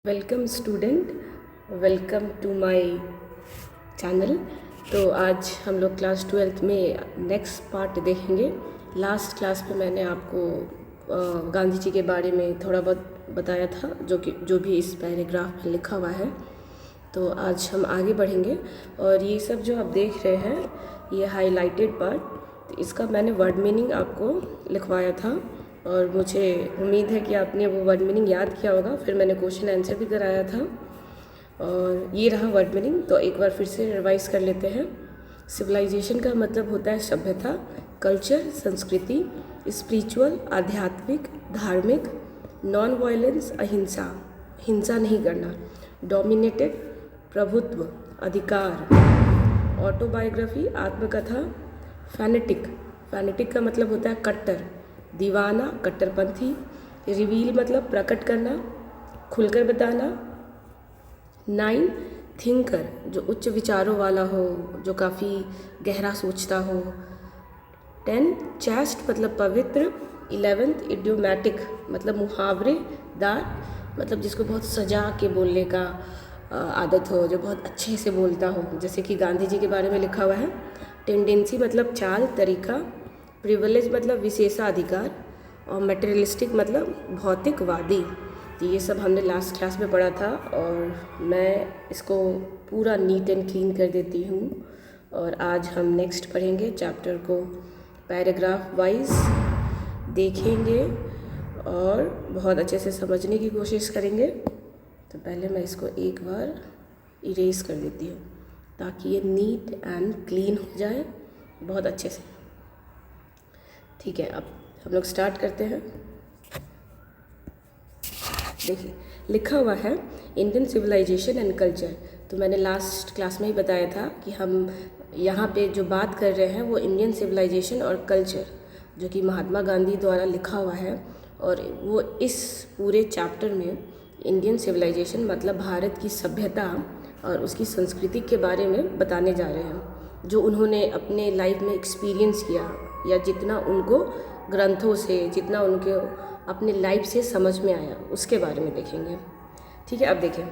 Welcome student, welcome to my channel. तो आज हम लोग क्लास 12th में नेक्स्ट पार्ट देखेंगे। लास्ट क्लास में मैंने आपको गांधी जी के बारे में थोड़ा बहुत बताया था, जो भी इस पैराग्राफ में लिखा हुआ है। तो आज हम आगे बढ़ेंगे और ये सब जो आप देख रहे हैं, ये हाईलाइटेड पार्ट, तो इसका मैंने वर्ड मीनिंग आपको लिखवाया था और मुझे उम्मीद है कि आपने वो वर्ड मीनिंग याद किया होगा। फिर मैंने क्वेश्चन आंसर भी कराया था और ये रहा वर्ड मीनिंग। तो एक बार फिर से रिवाइज कर लेते हैं। सिविलाइजेशन का मतलब होता है सभ्यता, कल्चर, संस्कृति, स्पिरिचुअल, आध्यात्मिक, धार्मिक, नॉन वायलेंस, अहिंसा, हिंसा नहीं करना, डोमिनेटेड, प्रभुत्व, अधिकार, ऑटोबायोग्राफी, आत्मकथा, फैनेटिक, फैनेटिक का मतलब होता है कट्टर, दीवाना, कट्टरपंथी, रिवील मतलब प्रकट करना, खुलकर बताना, 9 थिंकर जो उच्च विचारों वाला हो, जो काफ़ी गहरा सोचता हो, 10 चैस्ट मतलब पवित्र, 11 इडियोमैटिक मतलब मुहावरेदार, मतलब जिसको बहुत सजा के बोलने का आदत हो, जो बहुत अच्छे से बोलता हो, जैसे कि गांधी जी के बारे में लिखा हुआ है। टेंडेंसी मतलब चाल, तरीका, प्रिविलेज मतलब विशेषाधिकार, और मटेरियलिस्टिक मतलब भौतिकवादी। तो ये सब हमने लास्ट क्लास में पढ़ा था और मैं इसको पूरा नीट एंड क्लीन कर देती हूँ। और आज हम नेक्स्ट पढ़ेंगे चैप्टर को, पैराग्राफ वाइज देखेंगे और बहुत अच्छे से समझने की कोशिश करेंगे। तो पहले मैं इसको एक बार इरेज कर देती हूँ ताकि ये नीट एंड क्लीन हो जाए बहुत अच्छे से। ठीक है, अब हम लोग स्टार्ट करते हैं। देखिए लिखा हुआ है इंडियन सिविलाइजेशन एंड कल्चर। तो मैंने लास्ट क्लास में ही बताया था कि हम यहाँ पे जो बात कर रहे हैं वो इंडियन सिविलाइजेशन और कल्चर, जो कि महात्मा गांधी द्वारा लिखा हुआ है। और वो इस पूरे चैप्टर में इंडियन सिविलाइजेशन मतलब भारत की सभ्यता और उसकी संस्कृति के बारे में बताने जा रहे हैं, जो उन्होंने अपने लाइफ में एक्सपीरियंस किया या जितना उनको ग्रंथों से, जितना उनके अपने लाइफ से समझ में आया, उसके बारे में देखेंगे। ठीक है, अब देखें।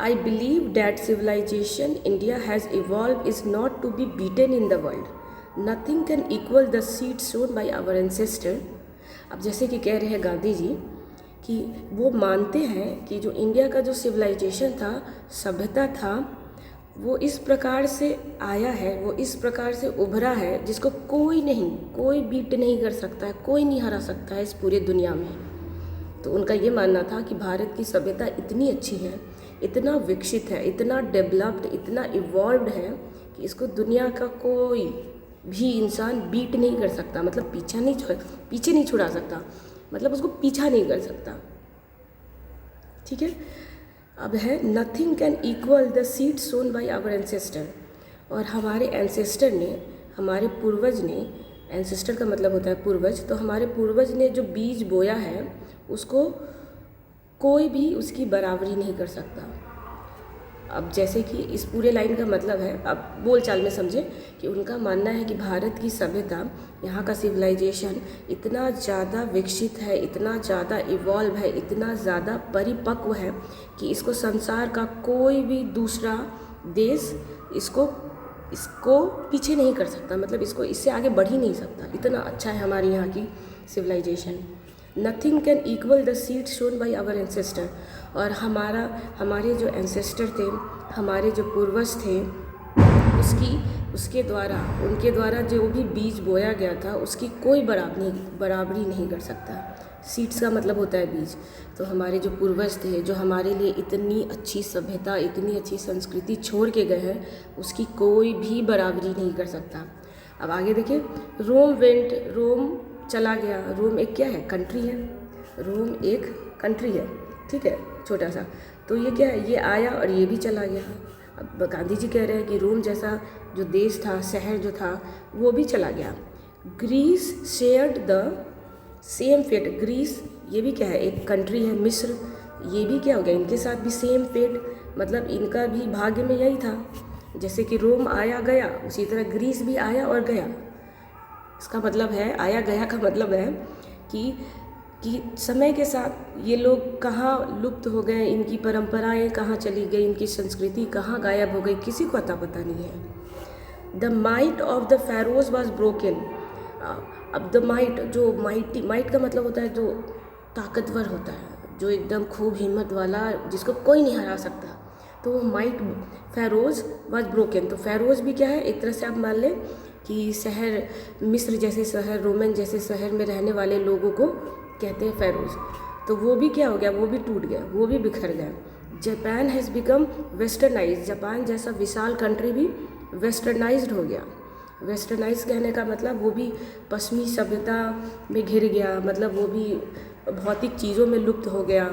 I believe that civilisation India has evolve is not to be beaten in the world. Nothing can equal the seed sown by our ancestor. अब जैसे कि कह रहे हैं गांधी जी कि वो मानते हैं कि जो इंडिया का जो सिविलाइजेशन था, सभ्यता था, वो इस प्रकार से आया है, वो इस प्रकार से उभरा है जिसको कोई बीट नहीं कर सकता है, कोई नहीं हरा सकता है इस पूरे दुनिया में। तो उनका ये मानना था कि भारत की सभ्यता इतनी अच्छी है, इतना विकसित है, इतना डेवलप्ड, इतना इवॉल्व्ड है कि इसको दुनिया का कोई भी इंसान बीट नहीं कर सकता, मतलब पीछे नहीं छुड़ा सकता, मतलब उसको पीछा नहीं कर सकता। ठीक है, अब है nothing can equal the seed sown by our ancestor. और हमारे एंसेस्टर ने, हमारे पूर्वज ने, एंसेस्टर का मतलब होता है पूर्वज, तो हमारे पूर्वज ने जो बीज बोया है उसको कोई भी उसकी बराबरी नहीं कर सकता। अब जैसे कि इस पूरे लाइन का मतलब है, अब बोल चाल में समझे कि उनका मानना है कि भारत की सभ्यता, यहाँ का सिविलाइजेशन इतना ज़्यादा विकसित है, इतना ज़्यादा इवॉल्व है, इतना ज़्यादा परिपक्व है कि इसको संसार का कोई भी दूसरा देश इसको पीछे नहीं कर सकता, मतलब इसको इससे आगे बढ़ ही नहीं सकता। इतना अच्छा है हमारे यहाँ की civilisation. Nothing can equal the seed sown by our ancestor. और हमारे जो एंसेस्टर थे, हमारे जो पूर्वज थे, उनके द्वारा जो भी बीज बोया गया था उसकी कोई बराबरी नहीं कर सकता। सीड्स का मतलब होता है बीज। तो हमारे जो पूर्वज थे, जो हमारे लिए इतनी अच्छी सभ्यता, इतनी अच्छी संस्कृति छोड़ के गए हैं, उसकी कोई भी बराबरी नहीं कर सकता। अब आगे देखिए, रोम चला गया। रोम एक क्या है? कंट्री है। रोम एक कंट्री है, ठीक है, छोटा सा। तो ये क्या है? ये आया और ये भी चला गया। अब गांधी जी कह रहे हैं कि रोम जैसा जो देश था, शहर जो था, वो भी चला गया। Greece shared the same fate. Greece ये भी क्या है? एक कंट्री है। मिस्र ये भी क्या हो गया? इनके साथ भी सेम फेट, मतलब इनका भी भाग्य में यही था। जैसे कि रोम आया गया, उसी तरह ग्रीस भी आया और गया। इसका मतलब है, आया गया का मतलब है कि कि समय के साथ ये लोग कहाँ लुप्त हो गए, इनकी परंपराएं कहाँ चली गई, इनकी संस्कृति कहाँ गायब हो गई, किसी को अता पता नहीं है। The might of the Feroz was broken. अब द माइट, जो माइट का मतलब होता है जो ताकतवर होता है, जो एकदम खूब हिम्मत वाला, जिसको कोई नहीं हरा सकता, तो वो माइट फेरोज वॉज ब्रोकन। तो फेरोज भी क्या है, एक तरह से आप मान लें कि शहर, मिस्र जैसे शहर, रोमन जैसे शहर में रहने वाले लोगों को कहते हैं फेरोज। तो वो भी क्या हो गया, वो भी टूट गया, वो भी बिखर गया। Japan has become westernised. Japan जैसा विशाल कंट्री भी वेस्टर्नाइज्ड हो गया। वेस्टर्नाइज कहने का मतलब वो भी पश्चिमी सभ्यता में घिर गया, मतलब वो भी भौतिक चीज़ों में लुप्त हो गया।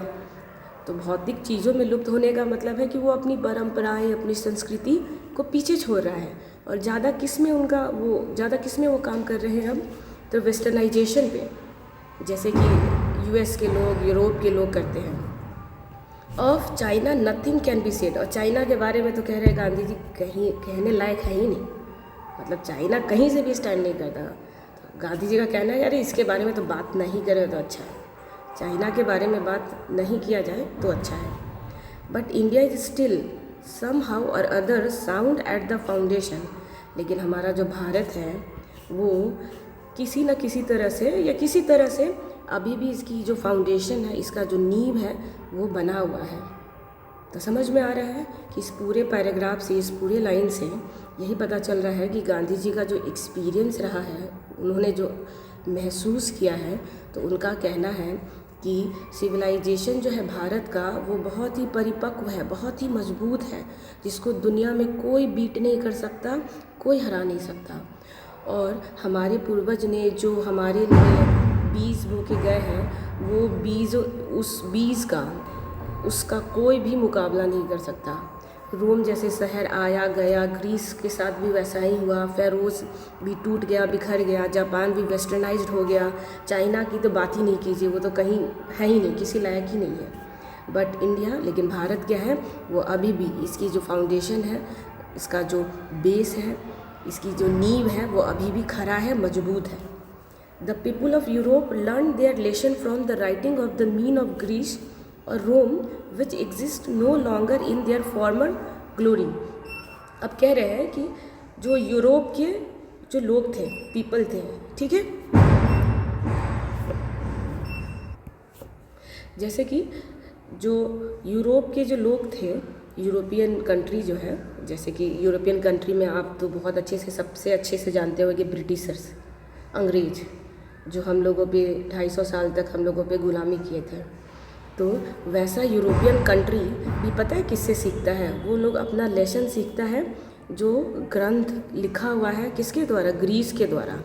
तो भौतिक चीज़ों में लुप्त होने का मतलब है कि वो अपनी परंपराएं, अपनी संस्कृति को पीछे छोड़ रहा है। और ज़्यादा किस में वो काम कर रहे हैं अब, तो वेस्टर्नाइजेशन पे, जैसे कि यूएस के लोग, यूरोप के लोग करते हैं। Of China nothing can be said. और चाइना के बारे में तो कह रहे हैं गांधी जी कहीं कहने लायक है ही नहीं, मतलब चाइना कहीं से भी स्टैंड नहीं करता। तो गांधी जी का कहना है, अरे इसके बारे में तो बात नहीं करें तो अच्छा है, चाइना के बारे में बात नहीं किया जाए तो अच्छा है। But India is still somehow or other sound at the foundation. लेकिन हमारा जो भारत है वो किसी न किसी तरह से या किसी तरह से अभी भी इसकी जो फाउंडेशन है, इसका जो नींव है वो बना हुआ है। तो समझ में आ रहा है कि इस पूरे पैराग्राफ से, इस पूरे लाइन से यही पता चल रहा है कि गांधी जी का जो एक्सपीरियंस रहा है, उन्होंने जो महसूस किया है, तो उनका कहना है कि सिविलाइजेशन जो है भारत का, वो बहुत ही परिपक्व है, बहुत ही मजबूत है, जिसको दुनिया में कोई बीट नहीं कर सकता, कोई हरा नहीं सकता। और हमारे पूर्वज ने जो हमारे लिए बीज बो के गए हैं, वो बीज, उस बीज का, उसका कोई भी मुकाबला नहीं कर सकता। रोम जैसे शहर आया गया, ग्रीस के साथ भी वैसा ही हुआ, फेरोज भी टूट गया, बिखर गया, जापान भी वेस्टर्नाइज्ड हो गया, चाइना की तो बात ही नहीं कीजिए, वो तो कहीं है ही नहीं, किसी लायक ही नहीं है। बट इंडिया, लेकिन भारत क्या है, वो अभी भी, इसकी जो फाउंडेशन है, इसका जो बेस है, इसकी जो नींव है, वो अभी भी खरा है, मजबूत है। The people of Europe learn their lesson from the writing of the men of Greece or Rome which exist no longer in their former glory. अब कह रहे हैं कि जो यूरोप के जो लोग थे, पीपल थे, ठीक है, जैसे कि जो यूरोप के जो लोग थे, यूरोपियन कंट्री जो है, जैसे कि यूरोपियन कंट्री में आप तो बहुत अच्छे से, सबसे अच्छे से जानते हो कि ब्रिटिशर्स, अंग्रेज, जो हम लोगों पे 250 साल तक हम लोगों पे गुलामी किए थे। तो वैसा यूरोपियन कंट्री भी पता है किससे सीखता है, वो लोग अपना लेसन सीखता है जो ग्रंथ लिखा हुआ है, किसके द्वारा, ग्रीस के द्वारा।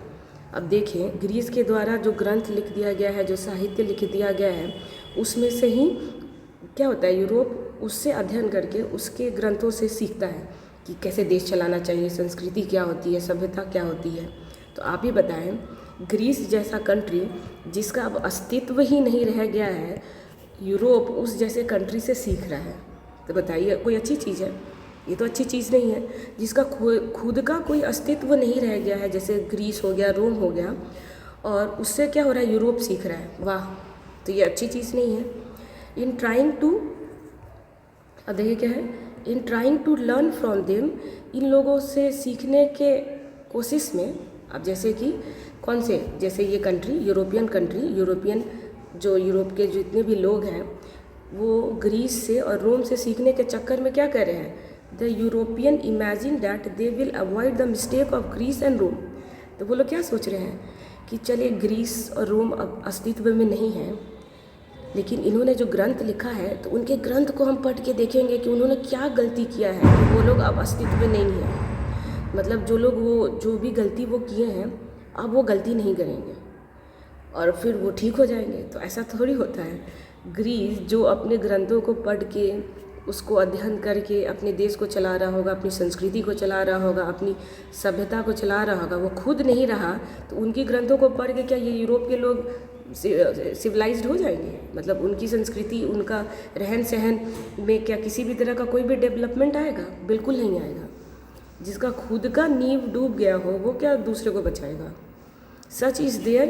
अब देखें, ग्रीस के द्वारा जो ग्रंथ लिख दिया गया है, जो साहित्य लिख दिया गया है, उसमें से ही क्या होता है, यूरोप उससे अध्ययन करके उसके ग्रंथों से सीखता है कि कैसे देश चलाना चाहिए, संस्कृति क्या होती है, सभ्यता क्या होती है। तो आप ही बताएं, ग्रीस जैसा कंट्री जिसका अब अस्तित्व ही नहीं रह गया है, यूरोप उस जैसे कंट्री से सीख रहा है। तो बताइए, कोई अच्छी चीज़ है? ये तो अच्छी चीज़ नहीं है। जिसका खुद का कोई अस्तित्व नहीं रह गया है, जैसे ग्रीस हो गया, रोम हो गया, और उससे क्या हो रहा है, यूरोप सीख रहा है, वाह, तो ये अच्छी चीज़ नहीं है। इन ट्राइंग टू, अब देखिए क्या है, in trying to learn from them, इन लोगों से सीखने के कोशिश में, अब जैसे कि कौन से, जैसे ये कंट्री, यूरोपियन कंट्री, यूरोपियन जो यूरोप के जितने भी लोग हैं, वो ग्रीस से और रोम से सीखने के चक्कर में क्या कर रहे हैं, the European imagine that they will avoid the mistake of Greece and Rome. तो वो लोग क्या सोच रहे हैं कि चलिए ग्रीस और रोम अब अस्तित्व में नहीं है, लेकिन इन्होंने जो ग्रंथ लिखा है, तो उनके ग्रंथ को हम पढ़ के देखेंगे कि उन्होंने क्या गलती किया है, वो लोग अब अस्तित्व में नहीं है। मतलब जो लोग वो जो भी गलती वो किए हैं, अब वो गलती नहीं करेंगे और फिर वो ठीक हो जाएंगे। तो ऐसा थोड़ी होता है। ग्रीस जो अपने ग्रंथों को पढ़ के, उसको अध्ययन करके अपने देश को चला रहा होगा, अपनी संस्कृति को चला रहा होगा, अपनी सभ्यता को चला रहा होगा, वो खुद नहीं रहा, तो उनकी ग्रंथों को पढ़ के क्या ये यूरोप के लोग सिविलाइज्ड हो जाएंगे? मतलब उनकी संस्कृति, उनका रहन सहन में क्या किसी भी तरह का कोई भी डेवलपमेंट आएगा? बिल्कुल नहीं आएगा। जिसका खुद का नींव डूब गया हो, वो क्या दूसरे को बचाएगा? Such is their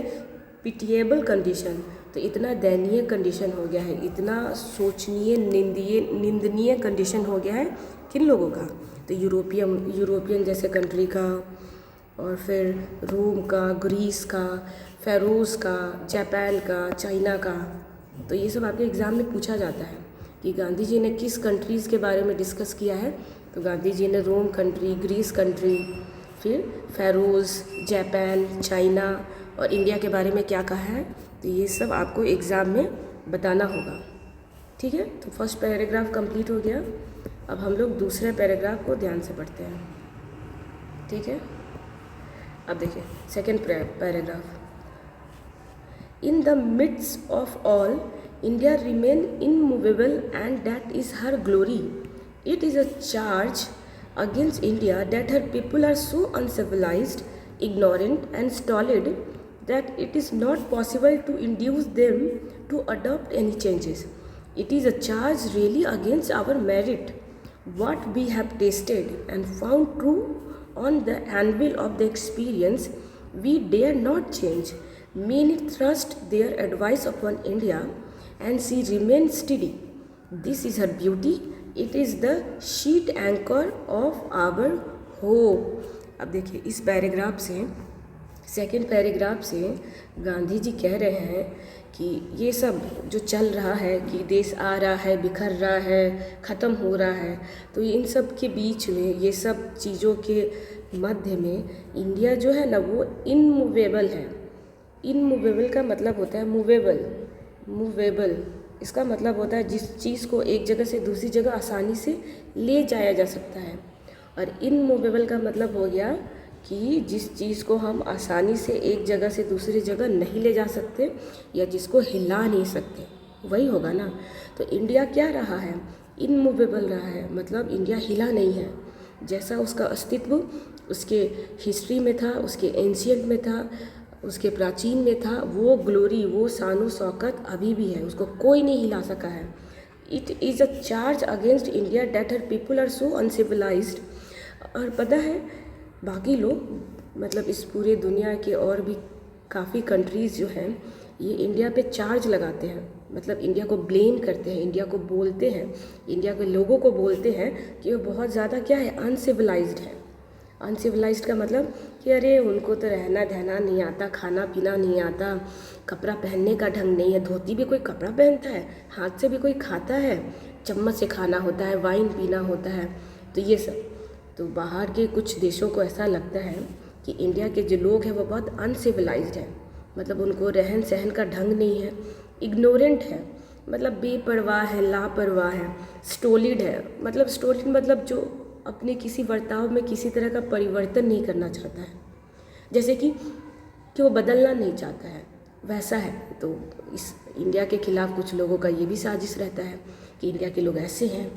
pitiable condition. तो इतना दयनीय कंडीशन हो गया है, इतना सोचनीय निंदनीय कंडीशन हो गया है किन लोगों का, तो यूरोपियन जैसे कंट्री का, और फिर रोम का, ग्रीस का, फेरोज़ का, जापान का, चाइना का। तो ये सब आपके एग्ज़ाम में पूछा जाता है कि गांधी जी ने किस कंट्रीज़ के बारे में डिस्कस किया है। तो गांधी जी ने रोम कंट्री, ग्रीस कंट्री, फिर फेरोज़, जापान, चाइना और इंडिया के बारे में क्या कहा है। तो ये सब आपको एग्ज़ाम में बताना होगा, ठीक है। तो फर्स्ट पैराग्राफ कंप्लीट हो गया। अब हम लोग दूसरे पैराग्राफ को ध्यान से पढ़ते हैं, ठीक है। अब देखिए second paragraph. In the midst of all, India remained immovable, and that is her glory. It is a charge against India that her people are so uncivilized, ignorant, and stolid that it is not possible to induce them to adopt any changes. It is a charge really against our merit. What we have tasted and found true on the anvil of the experience, we dare not change. Many thrust their advice upon India, and she remains steady. This is her beauty. It is the sheet anchor of our hope. अब देखिए इस paragraph से, second paragraph से गांधी जी कह रहे हैं कि ये सब जो चल रहा है कि देश आ रहा है, बिखर रहा है, ख़त्म हो रहा है, तो इन सब के बीच में, ये सब चीज़ों के मध्य में इंडिया जो है ना वो इनमूवेबल है। इनमूवेबल का मतलब होता है मूवेबल इसका मतलब होता है जिस चीज़ को एक जगह से दूसरी जगह आसानी से ले जाया जा सकता है। और इनमूवेबल का मतलब हो गया कि जिस चीज़ को हम आसानी से एक जगह से दूसरी जगह नहीं ले जा सकते या जिसको हिला नहीं सकते, वही होगा ना। तो इंडिया क्या रहा है, इनमूवेबल रहा है, मतलब इंडिया हिला नहीं है। जैसा उसका अस्तित्व उसके हिस्ट्री में था, उसके एंशियंट में था, उसके प्राचीन में था, वो ग्लोरी, वो शानो शौकत अभी भी है, उसको कोई नहीं हिला सका है। It is a charge against India that her people are so uncivilised. और पता है बाकी लोग, मतलब इस पूरे दुनिया के और भी काफ़ी कंट्रीज़ जो हैं ये इंडिया पे चार्ज लगाते हैं, मतलब इंडिया को ब्लेम करते हैं, इंडिया को बोलते हैं, इंडिया के लोगों को बोलते हैं कि वो बहुत ज़्यादा क्या है, अनसिविलाइज्ड है। अनसिविलाइज्ड का मतलब कि अरे उनको तो रहना धहना नहीं आता, खाना पीना नहीं आता, कपड़ा पहनने का ढंग नहीं है, धोती भी कोई कपड़ा पहनता है, हाथ से भी कोई खाता है, चम्मच से खाना होता है, वाइन पीना होता है। तो ये सब, तो बाहर के कुछ देशों को ऐसा लगता है कि इंडिया के जो लोग हैं वो बहुत अनसिविलाइज्ड हैं, मतलब उनको रहन सहन का ढंग नहीं है, इग्नोरेंट है, मतलब बेपरवाह है, लापरवाह है, स्टोलिड है, मतलब स्टोलिड मतलब जो अपने किसी बर्ताव में किसी तरह का परिवर्तन नहीं करना चाहता है, जैसे कि वो बदलना नहीं चाहता है, वैसा है। तो इस इंडिया के खिलाफ कुछ लोगों का ये भी साजिश रहता है कि इंडिया के लोग ऐसे हैं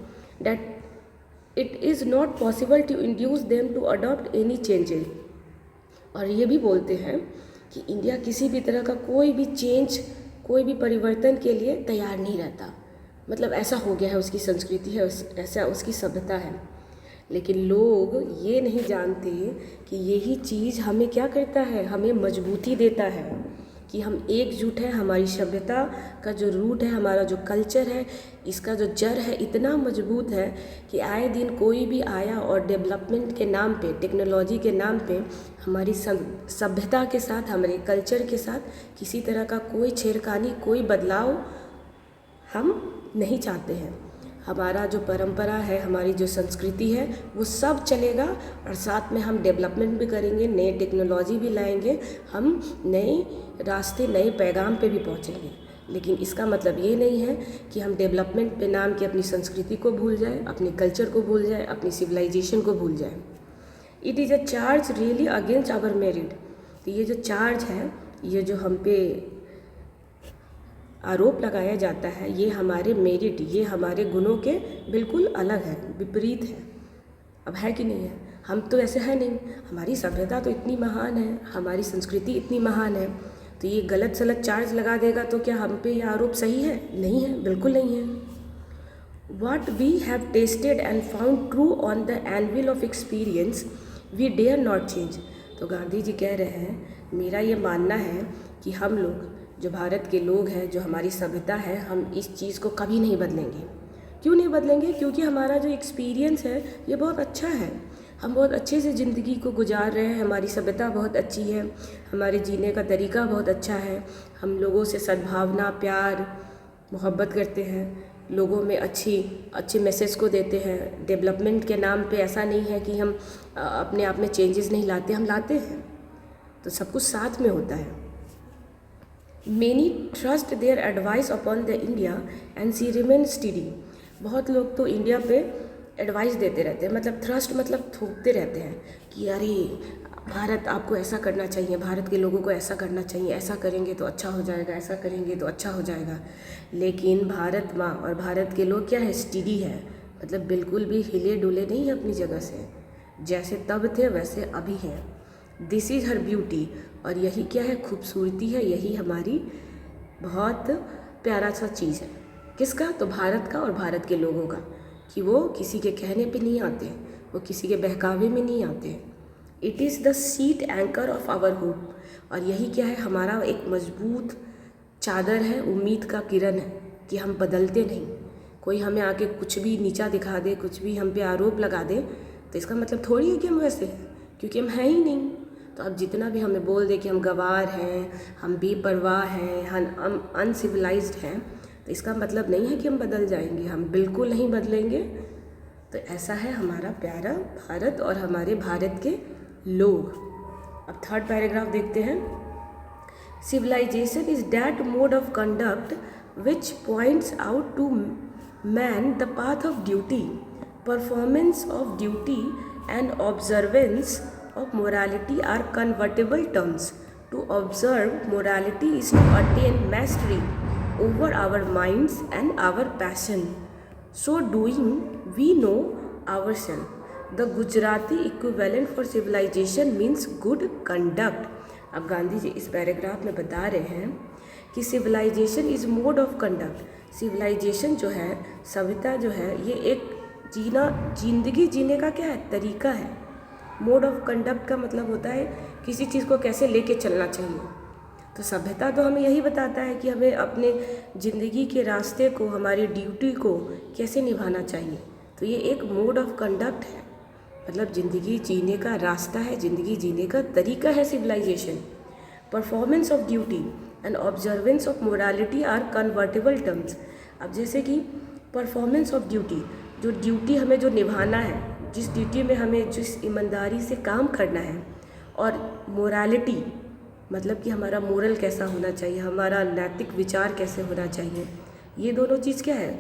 that it is not possible to induce them to adopt any changes. और ये भी बोलते हैं कि इंडिया किसी भी तरह का कोई भी चेंज, कोई भी परिवर्तन के लिए तैयार नहीं रहता, मतलब ऐसा हो गया है, उसकी संस्कृति है, ऐसा उसकी सभ्यता है। लेकिन लोग ये नहीं जानते कि यही चीज़ हमें क्या करता है, हमें मजबूती देता है कि हम एकजुट है। हमारी सभ्यता का जो रूट है, हमारा जो कल्चर है, इसका जो जड़ है इतना मजबूत है कि आए दिन कोई भी आया और डेवलपमेंट के नाम पे, टेक्नोलॉजी के नाम पे हमारी सभ्यता के साथ, हमारे कल्चर के साथ किसी तरह का कोई छेड़खानी, कोई बदलाव हम नहीं चाहते हैं। हमारा जो परंपरा है, हमारी जो संस्कृति है, वो सब चलेगा और साथ में हम डेवलपमेंट भी करेंगे, नए टेक्नोलॉजी भी लाएंगे, हम नए रास्ते, नए पैगाम पे भी पहुंचेंगे। लेकिन इसका मतलब ये नहीं है कि हम डेवलपमेंट पे नाम के अपनी संस्कृति को भूल जाए, अपने कल्चर को भूल जाए, अपनी सिविलाइजेशन को भूल जाए। It is a charge really against our merit. तो ये जो चार्ज है, ये जो हम पे आरोप लगाया जाता है, ये हमारे मेरिट, ये हमारे गुणों के बिल्कुल अलग है, विपरीत है। अब है कि नहीं है, हम तो ऐसे है नहीं, हमारी सभ्यता तो इतनी महान है, हमारी संस्कृति इतनी महान है, तो ये गलत सलत चार्ज लगा देगा तो क्या हम पे ये आरोप सही है? नहीं है, बिल्कुल नहीं है। What we have tasted and found true on the anvil of experience, we dare not change। तो गांधी जी कह रहे हैं, मेरा ये मानना है कि हम लोग जो भारत के लोग हैं, जो हमारी सभ्यता है, हम इस चीज़ को कभी नहीं बदलेंगे। क्यों नहीं बदलेंगे? क्योंकि हमारा जो एक्सपीरियंस है ये बहुत अच्छा है। हम बहुत अच्छे से ज़िंदगी को गुजार रहे हैं, हमारी सभ्यता बहुत अच्छी है, हमारे जीने का तरीका बहुत अच्छा है, हम लोगों से सद्भावना, प्यार, मोहब्बत करते हैं, लोगों में अच्छे मैसेज को देते हैं। डेवलपमेंट के नाम पे ऐसा नहीं है कि हम अपने आप में चेंजेस नहीं लाते, हम लाते हैं। तो सब कुछ साथ में होता है। Many trust their advice upon the India and she remains steady। बहुत लोग तो इंडिया पे एडवाइस देते रहते हैं, मतलब थ्रस्ट मतलब थोपते रहते हैं कि अरे भारत आपको ऐसा करना चाहिए, भारत के लोगों को ऐसा करना चाहिए, ऐसा करेंगे तो अच्छा हो जाएगा, ऐसा करेंगे तो अच्छा हो जाएगा। लेकिन भारत माँ और भारत के लोग क्या है, स्टीडी है, मतलब बिल्कुल भी हिले डुले नहीं है अपनी जगह से, जैसे तब थे वैसे अभी हैं। दिस इज़ हर ब्यूटी, और यही क्या है, खूबसूरती है, यही हमारी बहुत प्यारा सा चीज़ है। किसका? तो भारत का और भारत के लोगों का, कि वो किसी के कहने पे नहीं आते, वो किसी के बहकावे में नहीं आते। It is the sheet anchor of our hope, और यही क्या है, हमारा एक मजबूत चादर है, उम्मीद का किरण है कि हम बदलते नहीं। कोई हमें आके कुछ भी नीचा दिखा दे, कुछ भी हम पे आरोप लगा दे, तो इसका मतलब थोड़ी है कि हम वैसे हैं, क्योंकि हम हैं ही नहीं। तो अब जितना भी हमें बोल दे कि हम गवार हैं, हम बेपरवाह हैं, हम अनसिविलाइज्ड हैं, तो इसका मतलब नहीं है कि हम बदल जाएंगे, हम बिल्कुल नहीं बदलेंगे। तो ऐसा है हमारा प्यारा भारत और हमारे भारत के लोग। अब थर्ड पैराग्राफ देखते हैं। Civilisation is that mode of conduct which points out to man the path of duty, performance of duty and observance of morality are convertible terms. To observe morality is to attain mastery over our minds and our passion. So doing, we know ourselves. The Gujarati equivalent for civilization means good conduct. अब गांधी जी इस paragraph में बता रहे हैं कि civilisation is mode of conduct. Civilisation जो है, सभ्यता जो है, ये एक जिंदगी जीने का क्या है, तरीका है। मोड ऑफ कंडक्ट का मतलब होता है किसी चीज़ को कैसे लेके चलना चाहिए। तो सभ्यता तो हमें यही बताता है कि हमें अपने ज़िंदगी के रास्ते को, हमारी ड्यूटी को कैसे निभाना चाहिए। तो ये एक मोड ऑफ कंडक्ट है, मतलब ज़िंदगी जीने का रास्ता है, ज़िंदगी जीने का तरीका है civilisation. Performance of duty and observance of morality are convertible terms. अब जैसे कि परफॉर्मेंस ऑफ ड्यूटी, जो ड्यूटी हमें जो निभाना है, जिस ड्यूटी में हमें जिस ईमानदारी से काम करना है, और मोरालिटी मतलब कि हमारा मोरल कैसा होना चाहिए, हमारा नैतिक विचार कैसे होना चाहिए, ये दोनों चीज़ क्या है,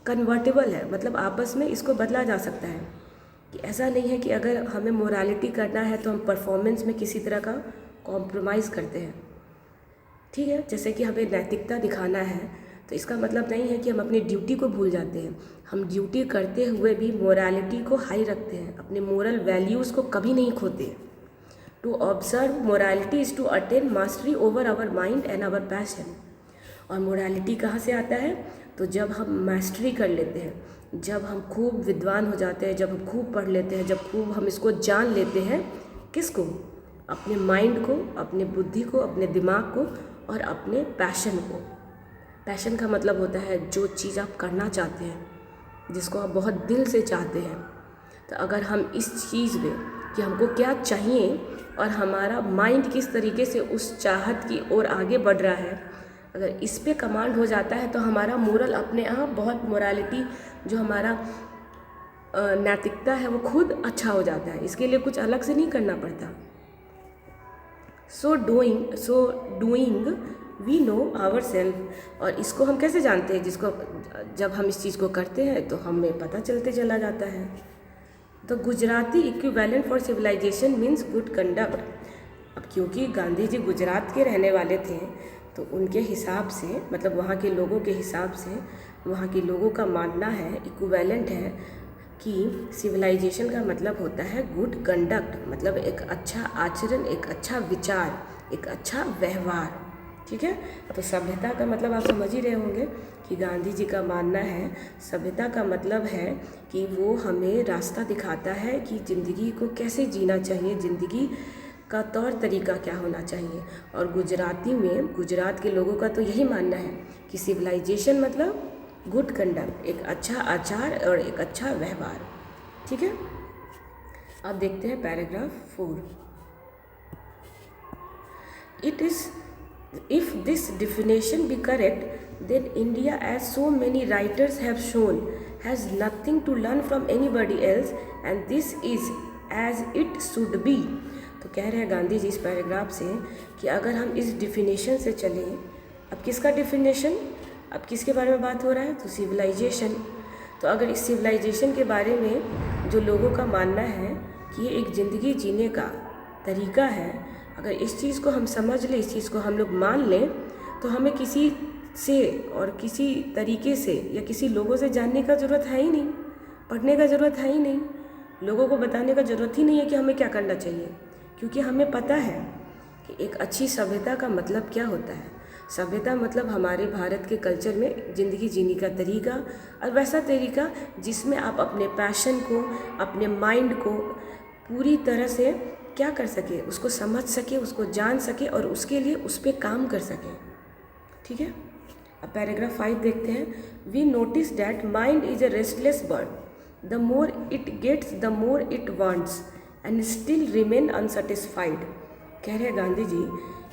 कन्वर्टेबल है, मतलब आपस में इसको बदला जा सकता है। कि ऐसा नहीं है कि अगर हमें मोरालिटी करना है तो हम परफॉर्मेंस में किसी तरह का कॉम्प्रोमाइज़ करते हैं, ठीक है। जैसे कि हमें नैतिकता दिखाना है, तो इसका मतलब नहीं है कि हम अपनी ड्यूटी को भूल जाते हैं। हम ड्यूटी करते हुए भी मोरालिटी को हाई रखते हैं, अपने मोरल वैल्यूज़ को कभी नहीं खोते। To observe morality is to attain mastery over our mind and our passion. और मोरालिटी कहाँ से आता है? तो जब हम मास्टरी कर लेते हैं, जब हम खूब विद्वान हो जाते हैं, जब हम खूब पढ़ लेते हैं, जब खूब हम इसको जान लेते हैं। किसको? अपने माइंड को, अपने बुद्धि को, अपने दिमाग को और अपने पैशन को। पैशन का मतलब होता है जो चीज़ आप करना चाहते हैं, जिसको आप बहुत दिल से चाहते हैं। तो अगर हम इस चीज़ में कि हमको क्या चाहिए और हमारा माइंड किस तरीके से उस चाहत की ओर आगे बढ़ रहा है, अगर इस पे कमांड हो जाता है तो हमारा मोरल अपने आप, बहुत मोरालिटी जो हमारा नैतिकता है वो खुद अच्छा हो जाता है। इसके लिए कुछ अलग से नहीं करना पड़ता। So doing we know our self. और इसको हम कैसे जानते हैं? जिसको जब हम इस चीज़ को करते हैं तो हमें पता चलते चला जाता है। The Gujarati equivalent for civilisation means good conduct. अब क्योंकि गांधी जी गुजरात के रहने वाले थे, तो उनके हिसाब से, मतलब वहाँ के लोगों के हिसाब से, वहाँ के लोगों का मानना है, इक्विवेलेंट है कि सिविलाइजेशन का मतलब होता है गुड कंडक्ट, मतलब एक अच्छा आचरण, एक अच्छा विचार, एक अच्छा व्यवहार, ठीक है। तो सभ्यता का मतलब आप समझ ही रहे होंगे कि गांधी जी का मानना है, सभ्यता का मतलब है कि वो हमें रास्ता दिखाता है कि ज़िंदगी को कैसे जीना चाहिए, ज़िंदगी का तौर तरीका क्या होना चाहिए। और गुजराती में गुजरात के लोगों का तो यही मानना है कि सिविलाइजेशन मतलब गुड कंडक्ट, एक अच्छा आचार और एक अच्छा व्यवहार। ठीक है, अब देखते हैं paragraph 4। It is if this definition be correct, then India, as so many writers have shown, has nothing to learn from anybody else, and this is as it should be। तो कह रहे हैं गांधी जी इस पैराग्राफ से कि अगर हम इस डिफिनेशन से चलें, अब किसका डिफिनेशन, अब किसके बारे में बात हो रहा है, तो सिविलाइजेशन। तो अगर इस सिविलाइजेशन के बारे में जो लोगों का मानना है कि ये एक ज़िंदगी जीने का तरीका है, अगर इस चीज़ को हम समझ लें, इस चीज़ को हम लोग मान लें, तो हमें किसी से और किसी तरीके से या किसी लोगों से जानने का ज़रूरत है ही नहीं, पढ़ने का ज़रूरत है ही नहीं, लोगों को बताने का ज़रूरत ही नहीं है कि हमें क्या करना चाहिए, क्योंकि हमें पता है कि एक अच्छी सभ्यता का मतलब क्या होता है। सभ्यता मतलब हमारे भारत के कल्चर में ज़िंदगी जीने का तरीका, और वैसा तरीका जिसमें आप अपने पैशन को, अपने माइंड को पूरी तरह से क्या कर सके, उसको समझ सके, उसको जान सके और उसके लिए उस पर काम कर सके। ठीक है, अब पैराग्राफ 5 देखते हैं। We notice that mind is a restless bird, the more it gets the more it wants and still remain unsatisfied. कह रहे हैं गांधी जी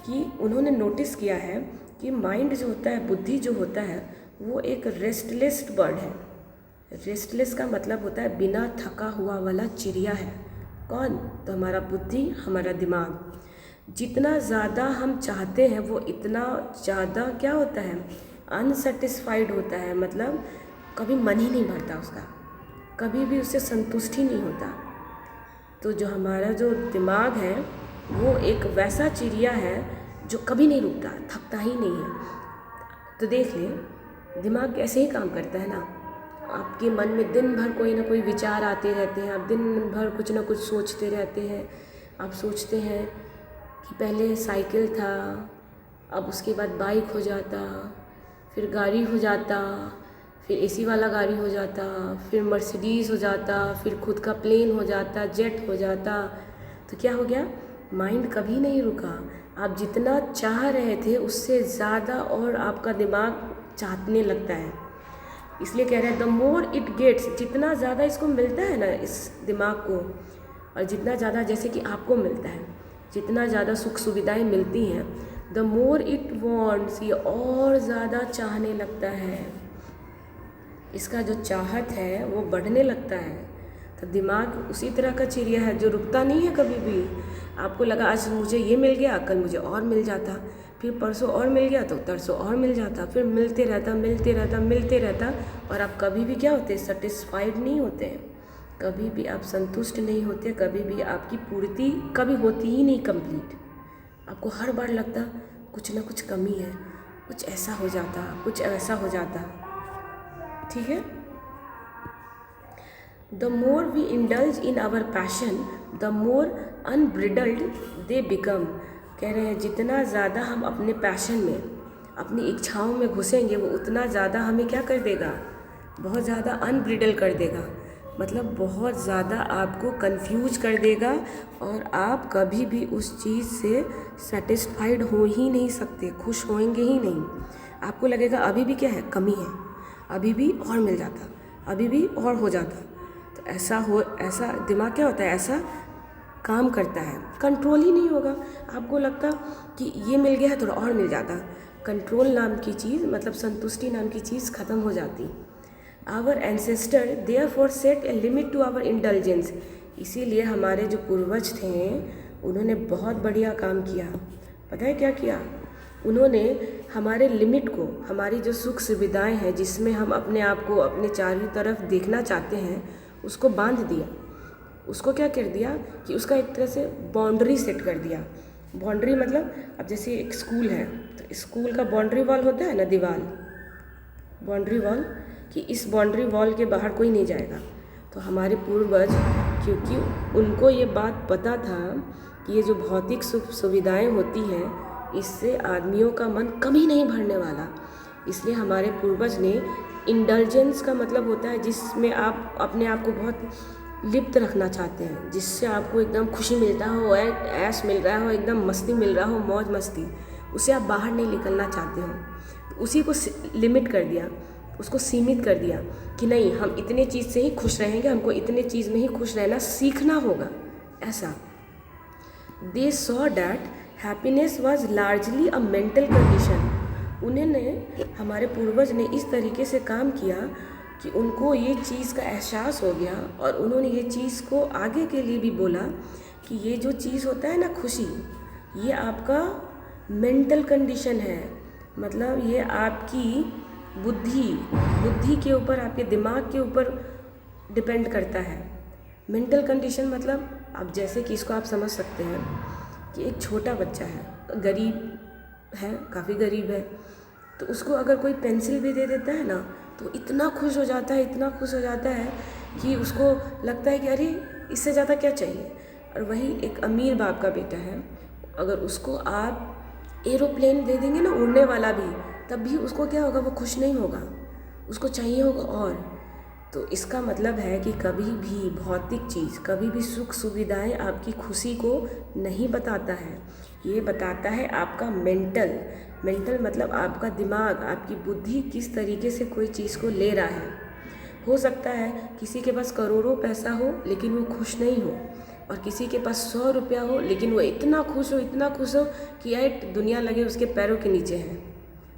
कि उन्होंने नोटिस किया है कि माइंड जो होता है, बुद्धि जो होता है, वो एक रेस्टलेस बर्ड है। रेस्टलेस का मतलब होता है बिना थका हुआ वाला चिड़िया है। कौन, तो हमारा बुद्धि, हमारा दिमाग। जितना ज़्यादा हम चाहते हैं वो इतना ज़्यादा क्या होता है, अनसेटिस्फाइड होता है, मतलब कभी मन ही नहीं भरता उसका, कभी भी उससे संतुष्ट ही नहीं होता। तो जो हमारा जो दिमाग है वो एक वैसा चिड़िया है जो कभी नहीं रुकता, थकता ही नहीं है। तो देख लें, दिमाग ऐसे ही काम करता है ना, आपके मन में दिन भर कोई ना कोई विचार आते रहते हैं, आप दिन भर कुछ ना कुछ सोचते रहते हैं। आप सोचते हैं कि पहले साइकिल था, अब उसके बाद बाइक हो जाता, फिर गाड़ी हो जाता, फिर एसी वाला गाड़ी हो जाता, फिर मर्सिडीज़ हो जाता, फिर खुद का प्लेन हो जाता, जेट हो जाता। तो क्या हो गया, माइंड कभी नहीं रुका। आप जितना चाह रहे थे उससे ज़्यादा और आपका दिमाग चाहने लगता है। इसलिए कह रहे हैं द मोर इट गेट्स, जितना ज़्यादा इसको मिलता है ना, इस दिमाग को, और जितना ज़्यादा जैसे कि आपको मिलता है, जितना ज़्यादा सुख सुविधाएं मिलती हैं, द मोर इट वांट्स, ये और ज़्यादा चाहने लगता है। इसका जो चाहत है वो बढ़ने लगता है। तो दिमाग उसी तरह का चिड़िया है जो रुकता नहीं है कभी भी। आपको लगा आज मुझे ये मिल गया, कल मुझे और मिल जाता, फिर परसों और मिल गया तो तरसों और मिल जाता, फिर मिलते रहता मिलते रहता मिलते रहता, और आप कभी भी क्या होते, सेटिस्फाइड नहीं होते हैं, कभी भी आप संतुष्ट नहीं होते, कभी भी आपकी पूर्ति कभी होती ही नहीं कंप्लीट। आपको हर बार लगता कुछ ना कुछ कमी है, कुछ ऐसा हो जाता, कुछ ऐसा हो जाता। ठीक है, the more we indulge in our passion the more unbridled they become. कह रहे हैं जितना ज़्यादा हम अपने पैशन में, अपनी इच्छाओं में घुसेंगे, वो उतना ज़्यादा हमें क्या कर देगा, बहुत ज़्यादा अनब्रिडल कर देगा, मतलब बहुत ज़्यादा आपको कंफ्यूज कर देगा, और आप कभी भी उस चीज़ से सेटिस्फाइड हो ही नहीं सकते, खुश होएंगे ही नहीं। आपको लगेगा अभी भी क्या है, कमी है, अभी भी और मिल जाता, अभी भी और हो जाता। तो ऐसा दिमाग क्या होता है, ऐसा काम करता है, कंट्रोल ही नहीं होगा। आपको लगता कि ये मिल गया है, थोड़ा और मिल जाता, कंट्रोल नाम की चीज़, मतलब संतुष्टि नाम की चीज़ ख़त्म हो जाती। Our ancestor therefore set a limit to our intelligence. इसीलिए हमारे जो पूर्वज थे उन्होंने बहुत बढ़िया काम किया। पता है क्या किया उन्होंने, हमारे लिमिट को, हमारी जो सुख सुविधाएं हैं जिसमें हम अपने आप को अपने चारों तरफ देखना चाहते हैं, उसको बांध दिया। उसको क्या कर दिया कि उसका एक तरह से बाउंड्री सेट कर दिया। बाउंड्री मतलब अब जैसे एक स्कूल है तो स्कूल का बाउंड्री वॉल होता है ना, दीवार, बाउंड्री वॉल, कि इस बाउंड्री वॉल के बाहर कोई नहीं जाएगा। तो हमारे पूर्वज, क्योंकि उनको ये बात पता था कि ये जो भौतिक सुख सुविधाएं होती हैं इससे आदमियों का मन कभी नहीं भरने वाला, इसलिए हमारे पूर्वज ने इंडल्जेंस का मतलब होता है जिसमें आप अपने आप को बहुत लिप्त रखना चाहते हैं, जिससे आपको एकदम खुशी मिलता हो, ऐश मिल रहा हो, एकदम मस्ती मिल रहा हो, मौज मस्ती, उससे आप बाहर नहीं निकलना चाहते हो, तो उसी को लिमिट कर दिया, उसको सीमित कर दिया कि नहीं, हम इतने चीज़ से ही खुश रहेंगे, हमको इतने चीज़ में ही खुश रहना सीखना होगा। ऐसा they saw that happiness was largely a mental condition. उन्होंने, हमारे पूर्वज ने इस तरीके से काम किया कि उनको ये चीज़ का एहसास हो गया, और उन्होंने ये चीज़ को आगे के लिए भी बोला कि ये जो चीज़ होता है ना, खुशी, ये आपका मेंटल कंडीशन है। मतलब ये आपकी बुद्धि के ऊपर, आपके दिमाग के ऊपर डिपेंड करता है। मेंटल कंडीशन मतलब, अब जैसे कि इसको आप समझ सकते हैं कि एक छोटा बच्चा है, गरीब है, काफ़ी गरीब है, तो उसको अगर कोई पेंसिल भी दे देता है ना, तो इतना खुश हो जाता है, इतना खुश हो जाता है कि उसको लगता है कि अरे इससे ज़्यादा क्या चाहिए। और वही एक अमीर बाप का बेटा है, अगर उसको आप एरोप्लेन दे देंगे ना, उड़ने वाला भी, तब भी उसको क्या होगा, वो खुश नहीं होगा, उसको चाहिए होगा और। तो इसका मतलब है कि कभी भी भौतिक चीज़, कभी भी सुख सुविधाएं आपकी खुशी को नहीं बताता है। ये बताता है आपका मेंटल मतलब आपका दिमाग, आपकी बुद्धि किस तरीके से कोई चीज़ को ले रहा है। हो सकता है किसी के पास करोड़ों पैसा हो लेकिन वो खुश नहीं हो, और किसी के पास 100 रुपया हो लेकिन वो इतना खुश हो कि यार दुनिया लगे उसके पैरों के नीचे है।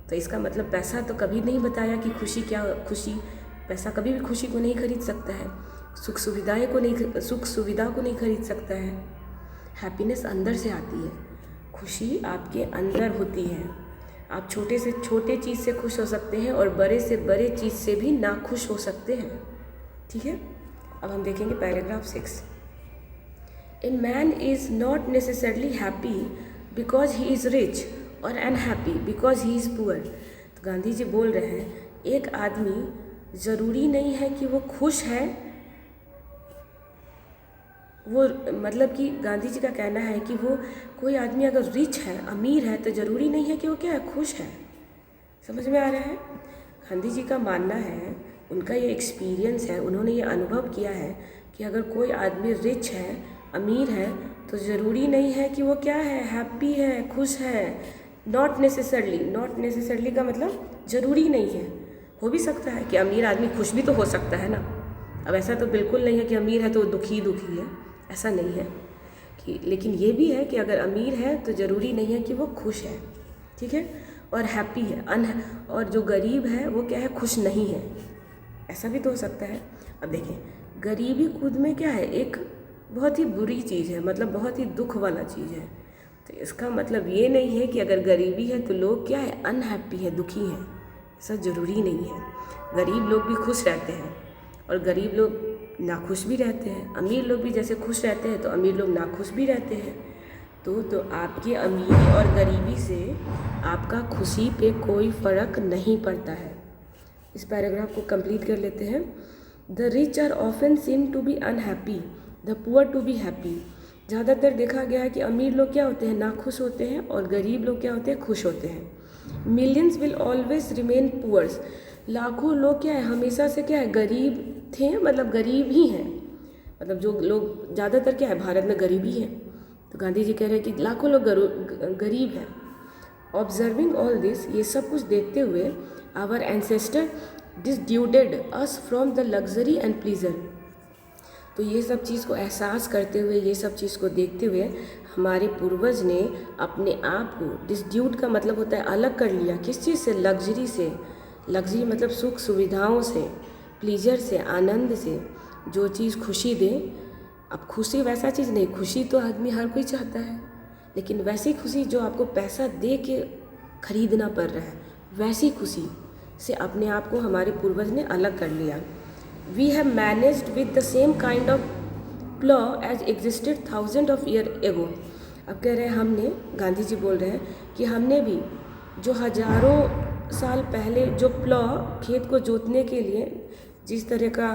तो इसका मतलब पैसा तो कभी नहीं बताया कि खुशी, पैसा कभी भी खुशी को नहीं खरीद सकता है, सुख सुविधा को नहीं खरीद सकता है। हैप्पीनेस अंदर से आती है, खुशी आपके अंदर होती है। आप छोटे से छोटे चीज़ से खुश हो सकते हैं और बड़े से बड़े चीज़ से भी नाखुश हो सकते हैं। ठीक है, अब हम देखेंगे paragraph 6। A man is not necessarily happy because he is rich or unhappy because he is poor. तो गांधी जी बोल रहे हैं, एक आदमी ज़रूरी नहीं है कि वो खुश है, वो मतलब कि गांधी जी का कहना है कि वो कोई आदमी अगर रिच है, अमीर है, तो ज़रूरी नहीं है कि वो क्या है, खुश है। समझ में आ रहा है? गांधी जी का मानना है, उनका ये एक्सपीरियंस है, उन्होंने ये अनुभव किया है कि अगर कोई आदमी रिच है, अमीर है, तो ज़रूरी नहीं है कि वो क्या है, हैप्पी है, खुश है। नॉट नेसेसरली का मतलब ज़रूरी नहीं है। हो भी सकता है कि अमीर आदमी खुश भी तो हो सकता है ना। अब ऐसा तो बिल्कुल नहीं है कि अमीर है तो दुखी है, ऐसा नहीं है कि, लेकिन ये भी है कि अगर अमीर है तो ज़रूरी नहीं है कि वो खुश है। ठीक है, और हैप्पी है, और जो गरीब है वो क्या है, खुश नहीं है, ऐसा भी तो हो सकता है। अब देखें, गरीबी खुद में क्या है, एक बहुत ही बुरी चीज़ है, मतलब बहुत ही दुख वाला चीज़ है। तो इसका मतलब ये नहीं है कि अगर गरीबी है तो लोग क्या है, अनहैप्पी है, दुखी हैं, ऐसा ज़रूरी नहीं है। गरीब लोग भी खुश रहते हैं और गरीब लोग नाखुश भी रहते हैं। अमीर लोग भी जैसे खुश रहते हैं तो अमीर लोग नाखुश भी रहते हैं। तो आपकी अमीरी और गरीबी से आपका खुशी पे कोई फ़र्क नहीं पड़ता है। इस पैराग्राफ को कंप्लीट कर लेते हैं। The rich are often seem to be unhappy, the poor to be happy. ज़्यादातर देखा गया है कि अमीर लोग क्या होते हैं, नाखुश होते हैं, और गरीब लोग क्या होते हैं, खुश होते हैं। Millions will always remain poors. लाखों लोग क्या है, हमेशा से क्या है, गरीब थे, मतलब गरीब ही हैं। मतलब जो लोग ज़्यादातर क्या है, भारत में गरीबी है। तो गांधी जी कह रहे हैं कि लाखों लोग गरीब हैं। ऑब्जर्विंग ऑल दिस, ये सब कुछ देखते हुए, our ancestor dissuaded us from the luxury and pleasure. तो ये सब चीज़ को एहसास करते हुए, ये सब चीज़ को देखते हुए, हमारे पूर्वज ने अपने आप को, डिसड्यूट का मतलब होता है अलग कर लिया, किस चीज़ से, लग्जरी से। लग्जरी मतलब सुख सुविधाओं से, प्लीजर से, आनंद से, जो चीज़ खुशी दे। अब खुशी वैसा चीज़ नहीं, खुशी तो आदमी हर कोई चाहता है, लेकिन वैसी खुशी जो आपको पैसा दे के खरीदना पड़ रहा है, वैसी खुशी से अपने आप को हमारे पूर्वज ने अलग कर लिया। We have managed with the same kind of plough as existed thousand of year ago. अब कह रहे हैं हमने, गांधी जी बोल रहे हैं कि हमने भी जो हजारों साल पहले जो प्लॉ, खेत को जोतने के लिए जिस तरह का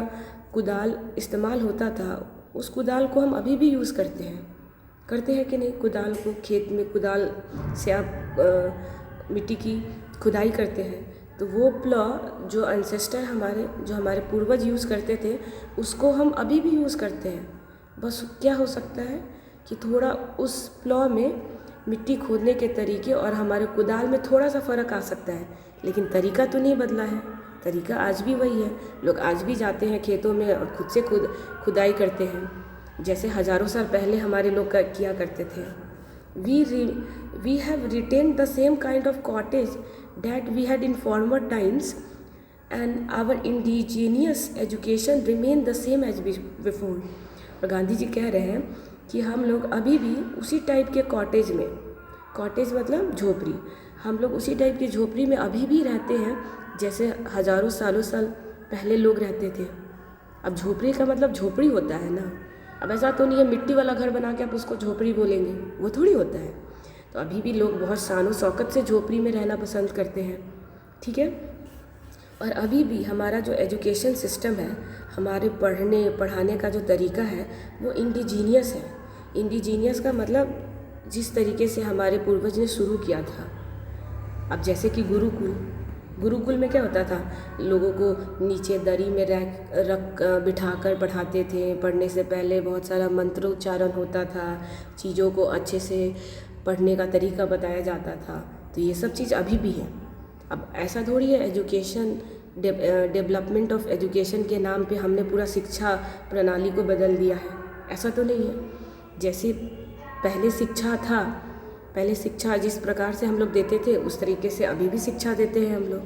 कुदाल इस्तेमाल होता था, उस कुदाल को हम अभी भी यूज़ करते हैं कि नहीं। कुदाल को, खेत में कुदाल से आप मिट्टी की खुदाई करते हैं, तो वो प्लॉ जो एंसेस्टर जो हमारे पूर्वज यूज़ करते थे उसको हम अभी भी यूज़ करते हैं। बस क्या हो सकता है कि थोड़ा उस प्लॉ में मिट्टी खोदने के तरीके और हमारे कुदाल में थोड़ा सा फ़र्क आ सकता है, लेकिन तरीका तो नहीं बदला है। तरीका आज भी वही है। लोग आज भी जाते हैं खेतों में और खुद से खुदाई करते हैं, जैसे हज़ारों साल पहले हमारे लोग किया करते थे। We have retained the same kind of cottage that we had in former times, and our indigenous education remain the same as before। और गांधी जी कह रहे हैं कि हम लोग अभी भी उसी टाइप के कॉटेज में, कॉटेज मतलब झोपड़ी, हम लोग उसी टाइप की झोपड़ी में अभी भी रहते हैं जैसे हज़ारों साल पहले लोग रहते थे। अब झोपड़ी का मतलब झोपड़ी होता है ना, अब ऐसा तो नहीं है मिट्टी वाला घर बना के आप उसको झोपड़ी बोलेंगे, वो थोड़ी होता है। तो अभी भी लोग बहुत शानो शौकत से झोपड़ी में रहना पसंद करते हैं, ठीक है। और अभी भी हमारा जो एजुकेशन सिस्टम है, हमारे पढ़ाने का जो तरीका है वो इंडिजीनियस है। इंडिजीनियस का मतलब जिस तरीके से हमारे पूर्वज ने शुरू किया था। अब जैसे कि गुरुकुल में क्या होता था, लोगों को नीचे दरी में रख बिठा कर पढ़ाते थे। पढ़ने से पहले बहुत सारा मंत्रोच्चारण होता था, चीज़ों को अच्छे से पढ़ने का तरीका बताया जाता था। तो ये सब चीज़ अभी भी है। अब ऐसा थोड़ी है एजुकेशन डेवलपमेंट ऑफ एजुकेशन के नाम पे हमने पूरा शिक्षा प्रणाली को बदल दिया है, ऐसा तो नहीं है। जैसे पहले शिक्षा जिस प्रकार से हम लोग देते थे उस तरीके से अभी भी शिक्षा देते हैं हम लोग।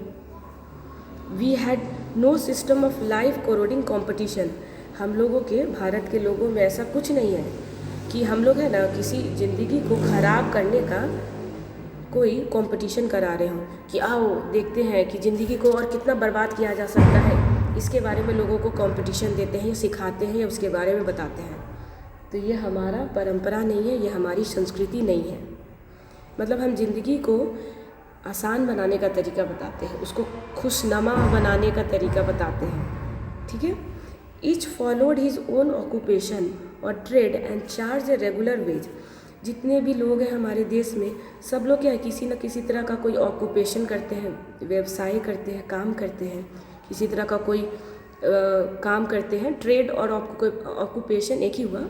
We had no system of life corroding competition. हम लोगों के भारत के लोगों में ऐसा कुछ नहीं है कि हम लोग है ना किसी ज़िंदगी को ख़राब करने का कोई कंपटीशन करा रहे हों कि आओ देखते हैं कि ज़िंदगी को और कितना बर्बाद किया जा सकता है, इसके बारे में लोगों को कंपटीशन देते हैं या सिखाते हैं या उसके बारे में बताते हैं। तो ये हमारा परंपरा नहीं है, ये हमारी संस्कृति नहीं है। मतलब हम ज़िंदगी को आसान बनाने का तरीका बताते हैं, उसको खुशनुमा बनाने का तरीका बताते हैं, ठीक है। Each followed his own occupation or trade and charge a regular wage. जितने भी लोग हैं हमारे देश में, सब लोग क्या है, किसी न किसी तरह का कोई ऑक्यूपेशन करते हैं, व्यवसाय करते हैं, काम करते हैं, किसी तरह का कोई काम करते हैं। ट्रेड और ऑक्यूपेशन एक ही हुआ।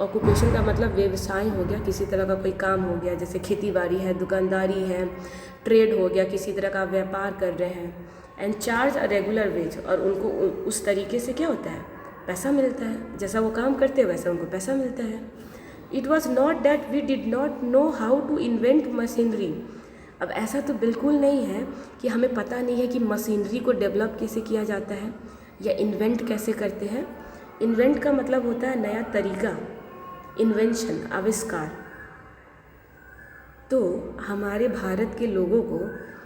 ऑक्यूपेशन का मतलब व्यवसाय हो गया, किसी तरह का कोई काम हो गया, जैसे खेतीबाड़ी है, दुकानदारी है। ट्रेड हो गया, किसी तरह का व्यापार कर रहे हैं। And charge a regular wage, और उनको उस तरीके से क्या होता है, पैसा मिलता है। जैसा वो काम करते हैं वैसा उनको पैसा मिलता है। It was not that we did not know how to invent machinery. अब ऐसा तो बिल्कुल नहीं है कि हमें पता नहीं है कि मशीनरी को डेवलप कैसे किया जाता है या इन्वेंट कैसे करते हैं। इन्वेंट का मतलब होता है नया तरीका, इन्वेंशन, आविष्कार। तो हमारे भारत के लोगों को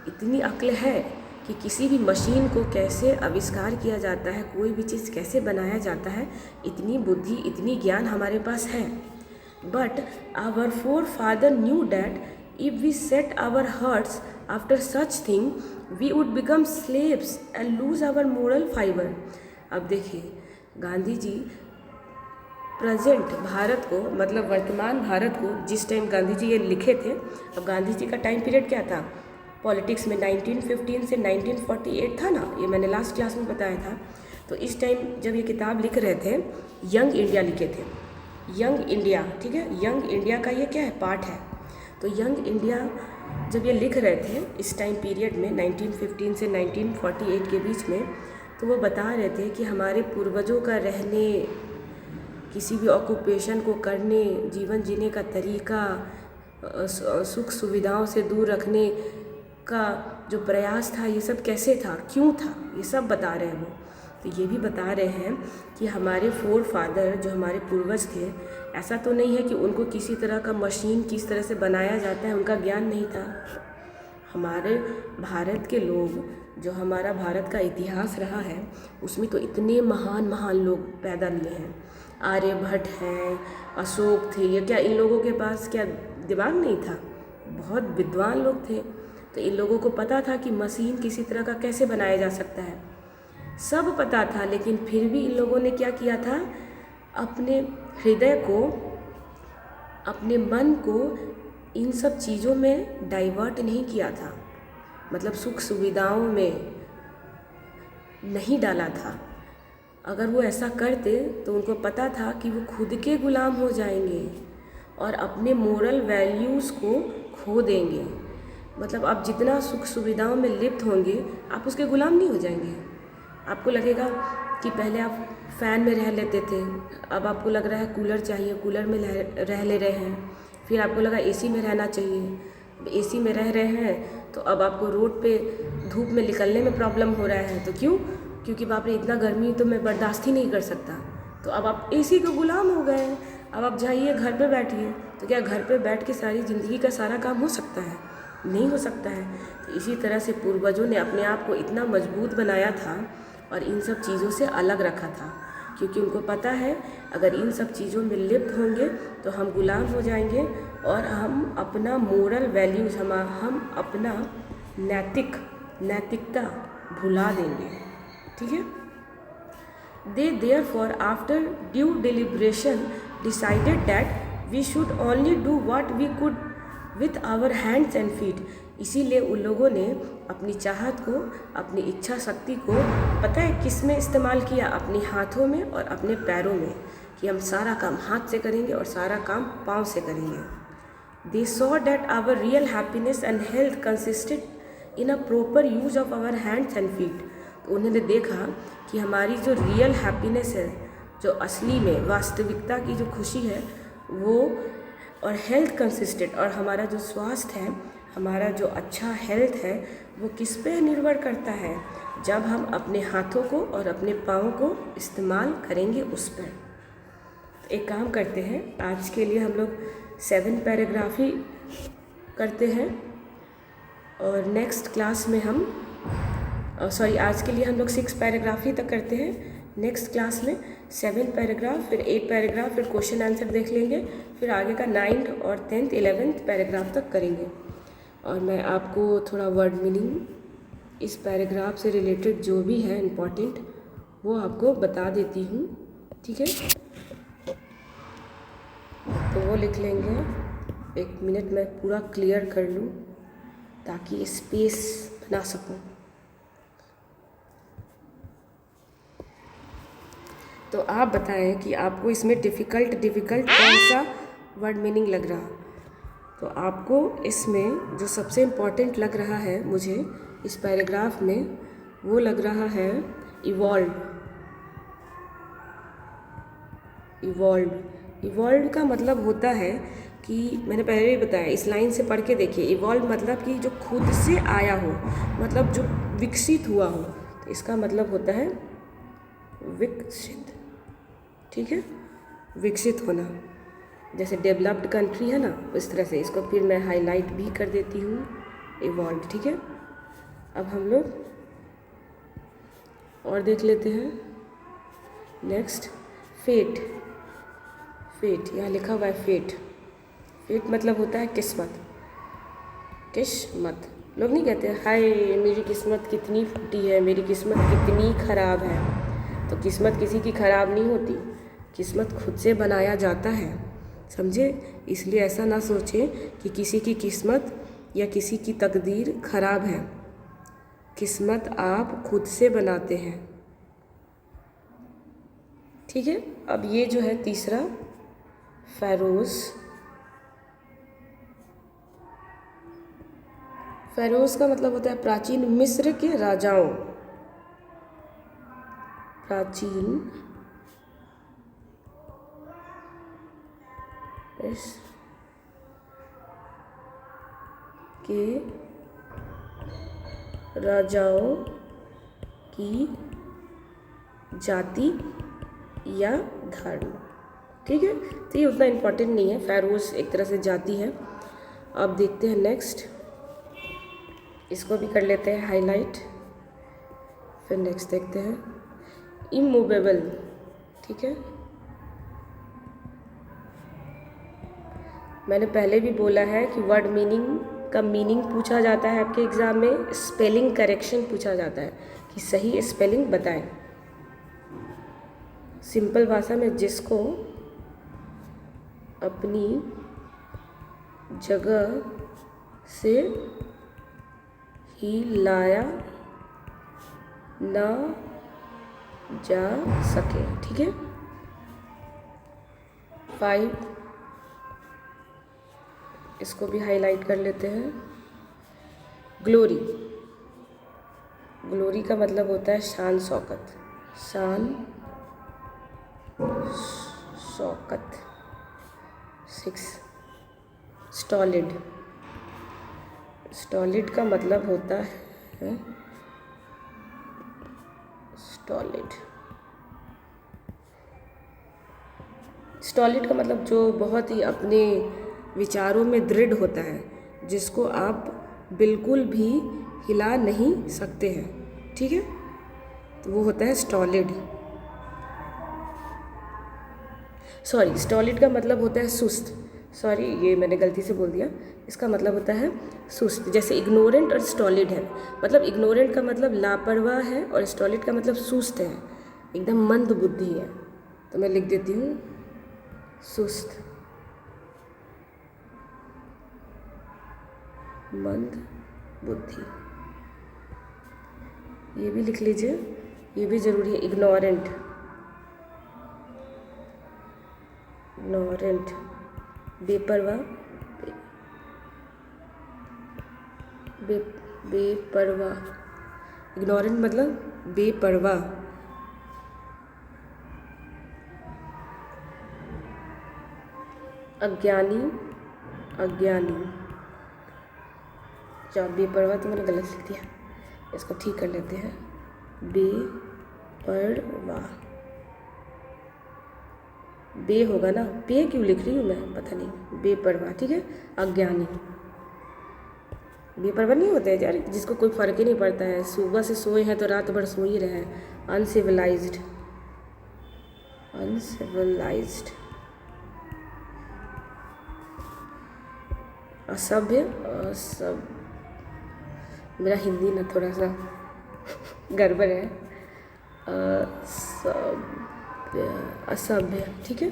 इतनी अक्ल है कि किसी भी मशीन को कैसे आविष्कार किया जाता है, कोई भी चीज़ कैसे बनाया जाता है, इतनी बुद्धि, इतनी ज्ञान हमारे पास है। But our forefather knew that if we set our hearts after such thing, we would become slaves and lose our moral fiber। अब देखिए, गांधी जी प्रेजेंट भारत को, मतलब वर्तमान भारत को, जिस टाइम गांधी जी ये लिखे थे, अब गांधी जी का टाइम पीरियड क्या था पॉलिटिक्स में, 1915 से 1948 था ना, ये मैंने लास्ट क्लास में बताया था। तो इस टाइम जब ये किताब लिख रहे थे, यंग इंडिया लिखे थे, यंग इंडिया, ठीक है। यंग इंडिया का ये क्या है, पार्ट है। तो यंग इंडिया जब ये लिख रहे थे इस टाइम पीरियड में 1915 से 1948 के बीच में, तो वो बता रहे थे कि हमारे पूर्वजों का रहने, किसी भी ऑक्यूपेशन को करने, जीवन जीने का तरीका, सुख सुविधाओं से दूर रखने का जो प्रयास था, ये सब कैसे था, क्यों था, ये सब बता रहे हैं वो। तो ये भी बता रहे हैं कि हमारे फोरफादर, जो हमारे पूर्वज थे, ऐसा तो नहीं है कि उनको किसी तरह का मशीन किस तरह से बनाया जाता है उनका ज्ञान नहीं था। हमारे भारत के लोग, जो हमारा भारत का इतिहास रहा है, उसमें तो इतने महान महान लोग पैदा लिए हैं। आर्यभट्ट हैं, अशोक थे, ये क्या इन लोगों के पास क्या दिमाग नहीं था, बहुत विद्वान लोग थे। तो इन लोगों को पता था कि मशीन किसी तरह का कैसे बनाया जा सकता है, सब पता था। लेकिन फिर भी इन लोगों ने क्या किया था, अपने हृदय को, अपने मन को इन सब चीज़ों में डाइवर्ट नहीं किया था। मतलब सुख सुविधाओं में नहीं डाला था। अगर वो ऐसा करते तो उनको पता था कि वो खुद के गुलाम हो जाएंगे और अपने मोरल वैल्यूज़ को खो देंगे। मतलब आप जितना सुख सुविधाओं में लिप्त होंगे आप उसके गुलाम नहीं हो जाएंगे। आपको लगेगा कि पहले आप फ़ैन में रह लेते थे, अब आपको लग रहा है कूलर चाहिए, कूलर में रह ले रहे हैं। फिर आपको लगा एसी में रहना चाहिए, एसी में रह रहे हैं तो अब आपको रोड पे धूप में निकलने में प्रॉब्लम हो रहा है। तो क्यों? क्योंकि बाप रे इतना गर्मी तो मैं बर्दाश्त ही नहीं कर सकता। तो अब आप एसी के गुलाम हो गए हैं। अब आप जाइए घर पे बैठिए। तो क्या घर पे बैठ के सारी ज़िंदगी का सारा काम हो सकता है? नहीं हो सकता है। तो इसी तरह से पूर्वजों ने अपने आप को इतना मजबूत बनाया था और इन सब चीज़ों से अलग रखा था, क्योंकि उनको पता है अगर इन सब चीज़ों में लिप्त होंगे तो हम गुलाम हो जाएंगे और हम अपना मोरल वैल्यूज़ हम अपना नैतिकता भुला देंगे। ठीक है। They therefore after due deliberation decided that we should only do what we could with our hands and feet। इसीलिए उन लोगों ने अपनी चाहत को, अपनी इच्छा शक्ति को पता है किस में इस्तेमाल किया? अपने हाथों में और अपने पैरों में, कि हम सारा काम हाथ से करेंगे और सारा काम पाँव से करेंगे। They saw that our real happiness and health consisted in a proper use of our hands and feet। तो उन्होंने देखा कि हमारी जो रियल हैप्पीनेस है, जो असली में वास्तविकता की जो खुशी है वो, और हेल्थ कंसिस्टेंट, और हमारा जो स्वास्थ्य है, हमारा जो अच्छा हेल्थ है वो किस पे निर्भर करता है? जब हम अपने हाथों को और अपने पाँव को इस्तेमाल करेंगे उस पर। एक काम करते हैं, आज के लिए हम लोग 7 पैराग्राफ ही करते हैं और नेक्स्ट क्लास में हम आज के लिए हम लोग 6 पैराग्राफ ही तक करते हैं। नेक्स्ट क्लास में 7 पैराग्राफ, फिर 8 पैराग्राफ, फिर क्वेश्चन आंसर देख लेंगे, फिर आगे का 9th और 10th 11th पैराग्राफ तक करेंगे। और मैं आपको थोड़ा वर्ड मीनिंग इस पैराग्राफ से रिलेटेड जो भी है इम्पॉर्टेंट वो आपको बता देती हूँ। ठीक है, तो वो लिख लेंगे। 1 मिनट में पूरा क्लियर कर लूँ ताकि स्पेस बना सकूँ। तो आप बताएं कि आपको इसमें डिफ़िकल्ट कौन सा वर्ड मीनिंग लग रहा। तो आपको इसमें जो सबसे इम्पॉर्टेंट लग रहा है मुझे इस पैराग्राफ में, वो लग रहा है इवॉल्व का मतलब होता है कि मैंने पहले भी बताया, इस लाइन से पढ़ के देखिए। इवॉल्व मतलब कि जो खुद से आया हो, मतलब जो विकसित हुआ हो। तो इसका मतलब होता है विकसित। ठीक है, विकसित होना, जैसे डेवलप्ड कंट्री है ना, उस तरह से इसको फिर मैं हाईलाइट भी कर देती हूँ, इवॉल्व। ठीक है, अब हम लोग और देख लेते हैं। नेक्स्ट फेट यहाँ लिखा हुआ है फेट मतलब होता है किस्मत। लोग नहीं कहते हाय मेरी किस्मत कितनी फूटी है, मेरी किस्मत कितनी ख़राब है। तो किस्मत किसी की ख़राब नहीं होती, किस्मत खुद से बनाया जाता है, समझे। इसलिए ऐसा ना सोचें कि किसी की किस्मत या किसी की तकदीर ख़राब है। किस्मत आप खुद से बनाते हैं। ठीक है, अब ये जो है तीसरा, फ़ैरोज़ का मतलब होता है प्राचीन मिस्र के राजाओं। प्राचीन के राजाओं की जाति या धर्म। ठीक है, तो ये उतना इम्पोर्टेंट नहीं है, फ़ैरोज़ एक तरह से जाति है। अब देखते हैं नेक्स्ट, इसको भी कर लेते हैं हाईलाइट, फिर नेक्स्ट देखते हैं इमूवेबल। ठीक है, मैंने पहले भी बोला है कि वर्ड मीनिंग का मीनिंग पूछा जाता है आपके एग्ज़ाम में, स्पेलिंग करेक्शन पूछा जाता है कि सही स्पेलिंग बताएं। सिंपल भाषा में जिसको अपनी जगह से हिलाया ना जा सके। ठीक है। 5 इसको भी हाईलाइट कर लेते हैं। ग्लोरी, ग्लोरी का मतलब होता है शान शौकत, शान शौकत। 6 स्टॉलिड, स्टॉलिड का मतलब होता है स्टॉलिड, स्टॉलिड का मतलब जो बहुत ही अपने विचारों में दृढ़ होता है, जिसको आप बिल्कुल भी हिला नहीं सकते हैं। ठीक है, तो वो होता है स्टॉलिड। सॉरी, स्टॉलिड का मतलब होता है सुस्त। सॉरी, ये मैंने गलती से बोल दिया। इसका मतलब होता है सुस्त। जैसे इग्नोरेंट और स्टॉलिड है, मतलब इग्नोरेंट का मतलब लापरवाह है और स्टॉलिड का मतलब सुस्त है, एकदम मंद बुद्धि है। तो मैं लिख देती हूँ सुस्त, मंद बुद्धि। ये भी लिख लीजिए, ये भी ज़रूरी है। इग्नोरेंट, इग्नोरेंट बेपरवाह, बेपरवाह। इग्नोरेंट मतलब बेपरवाह। अज्ञानी, अज्ञानी। अच्छा, बेपरवाह तो मैंने गलत लिख दिया, इसको ठीक कर लेते हैं। बेपरवाह, बे होगा ना, पे क्यों लिख रही हूँ मैं पता नहीं। बेपरवाह, ठीक है। अज्ञानी, बेपरवाह नहीं होते हैं यार, जिसको कोई फ़र्क ही नहीं पड़ता है, सुबह से सोए हैं तो रात भर सो ही रहे हैं। Uncivilised, uncivilised. असभ्य, असभ्य। मेरा हिंदी ना थोड़ा सा गड़बड़ है। असभ्य, असभ्य, ठीक है।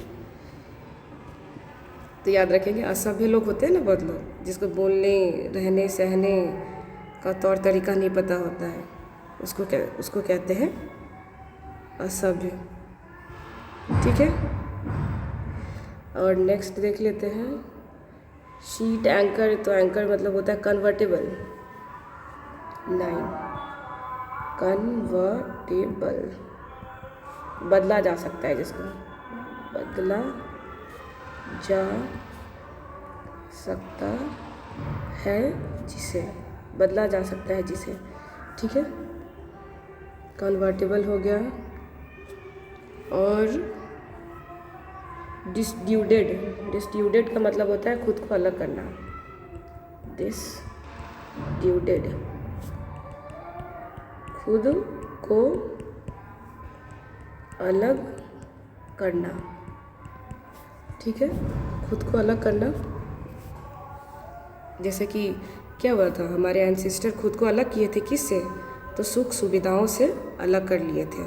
तो याद रखेंगे, असभ्य लोग होते हैं ना बहुत लोग, जिसको बोलने रहने सहने का तौर तरीका नहीं पता होता है, उसको कहते हैं असभ्य। ठीक है। और नेक्स्ट देख लेते हैं शीट एंकर। तो एंकर मतलब होता है कन्वर्टेबल, लाइन, कन्वर्टेबल, बदला जा सकता है जिसको, बदला जा सकता है जिसे, बदला जा सकता है जिसे। ठीक है, कन्वर्टेबल हो गया। और डिसड्यूडेड, डिसड्यूडेड का मतलब होता है खुद को अलग करना, डिसड्यूडेड, खुद को अलग करना। ठीक है, खुद को अलग करना। जैसे कि क्या हुआ था, हमारे एंसेस्टर खुद को अलग किए थे, किससे? तो सुख सुविधाओं से अलग कर लिए थे,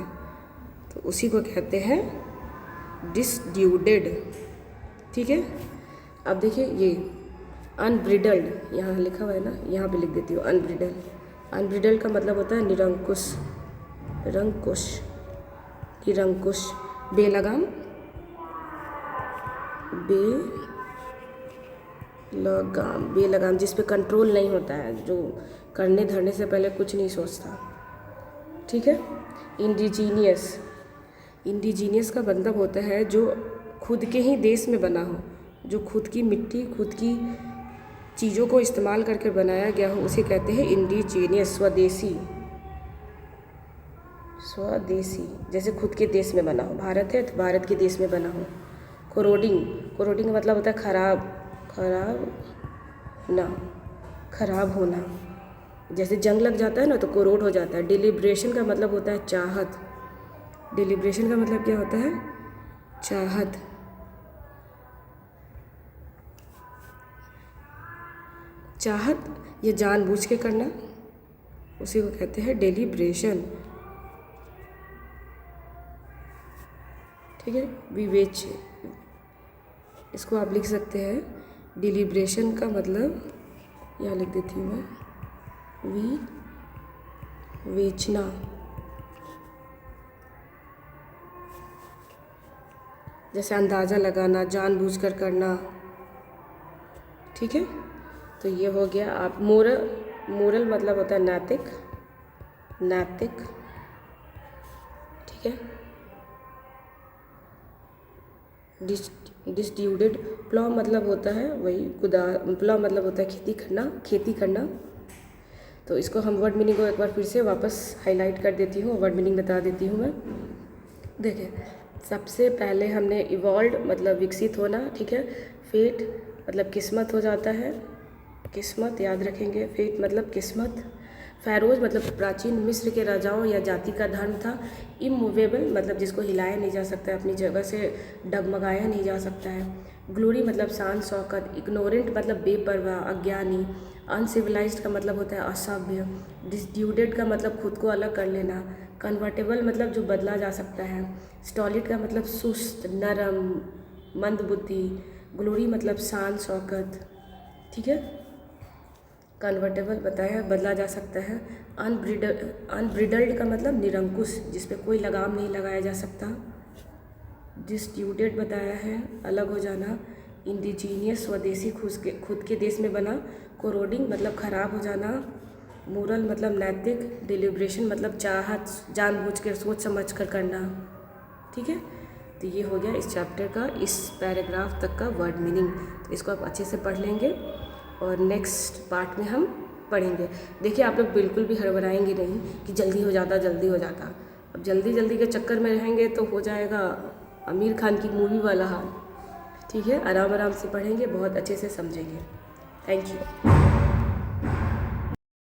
तो उसी को कहते हैं डिसड्यूडेड। ठीक है। अब देखिए ये अनब्रिडल्ड, यहाँ लिखा हुआ है ना, यहाँ पे लिख देती हूँ अनब्रिडल्ड। अनब्रिडल्ड का मतलब होता है निरंकुश, निरंकुश, निरंकुश, बेलगाम, बेलगाम, बेलगाम, जिस पे कंट्रोल नहीं होता है, जो करने धरने से पहले कुछ नहीं सोचता। ठीक है। इंडिजीनियस, इंडिजीनियस का मतलब होता है जो खुद के ही देश में बना हो, जो खुद की मिट्टी, खुद की चीज़ों को इस्तेमाल करके बनाया गया हो, उसे कहते हैं इंडिजीनियस, स्वदेशी, स्वदेशी। जैसे खुद के देश में बना हो, भारत है तो भारत के देश में बना हो। कोरोडिंग, कोरोडिंग का मतलब होता है खराब, खराब ना, खराब होना। जैसे जंग लग जाता है ना तो कोरोड हो जाता है। डिलिब्रेशन का मतलब होता है चाहत, डिलिब्रेशन का मतलब क्या होता है? चाहत। चाहत ये जानबूझ के करना, उसी को कहते हैं डिलिब्रेशन। ठीक है। विवेच्य, इसको आप लिख सकते हैं डिलिब्रेशन का मतलब, यहाँ लिख देती हूँ मैं, विवेचना, जैसे अंदाज़ा लगाना, जानबूझकर करना। ठीक है, तो ये हो गया। आप मोरल मतलब होता है नैतिक, ठीक है। डिस्ट्यूटेड, प्लॉ मतलब होता है वही प्लॉ मतलब होता है खेती करना। तो इसको हम वर्ड मीनिंग को एक बार फिर से वापस हाईलाइट कर देती हूँ, वर्ड मीनिंग बता देती हूँ मैं। देखिए, सबसे पहले हमने इवॉल्व मतलब विकसित होना, ठीक है। फेट मतलब किस्मत हो जाता है, किस्मत याद रखेंगे, फेट मतलब किस्मत। फ़ैरोज़ मतलब प्राचीन मिस्र के राजाओं या जाति का धर्म था। इमूवेबल मतलब जिसको हिलाया नहीं जा सकता है, अपनी जगह से डगमगाया नहीं जा सकता है। ग्लोरी मतलब शान शौकत। इग्नोरेंट मतलब बेपरवाह, अज्ञानी। अनसिविलाइज्ड का मतलब होता है असभ्य। डिस्ट्यूटेड का मतलब खुद को अलग कर लेना। कन्वर्टेबल मतलब जो बदला जा सकता है। स्टॉलिड का मतलब सुस्त, नरम, मंदबुद्धि। ग्लोरी मतलब शान शौकत, ठीक है। कन्वर्टेबल बताया बदला जा सकता है। अनब्रिडल्ड का मतलब निरंकुश, जिस पे कोई लगाम नहीं लगाया जा सकता। डिस्ट्यूटेड बताया है अलग हो जाना। इंडिजीनियस स्वदेशी, खुद के देश में बना। कोरोडिंग मतलब खराब हो जाना। मोरल मतलब नैतिक। डिलिब्रेशन मतलब चाहत, जानबूझ कर सोच समझ कर करना, ठीक है। तो ये हो गया इस चैप्टर का, इस पैराग्राफ तक का वर्ड मीनिंग। तो इसको आप अच्छे से पढ़ लेंगे और नेक्स्ट पार्ट में हम पढ़ेंगे। देखिए, आप लोग बिल्कुल भी हड़बड़ाएंगे नहीं कि जल्दी हो जाता। अब जल्दी के चक्कर में रहेंगे तो हो जाएगा आमिर खान की मूवी वाला हाल, ठीक है। आराम से पढ़ेंगे, बहुत अच्छे से समझेंगे। Thank you.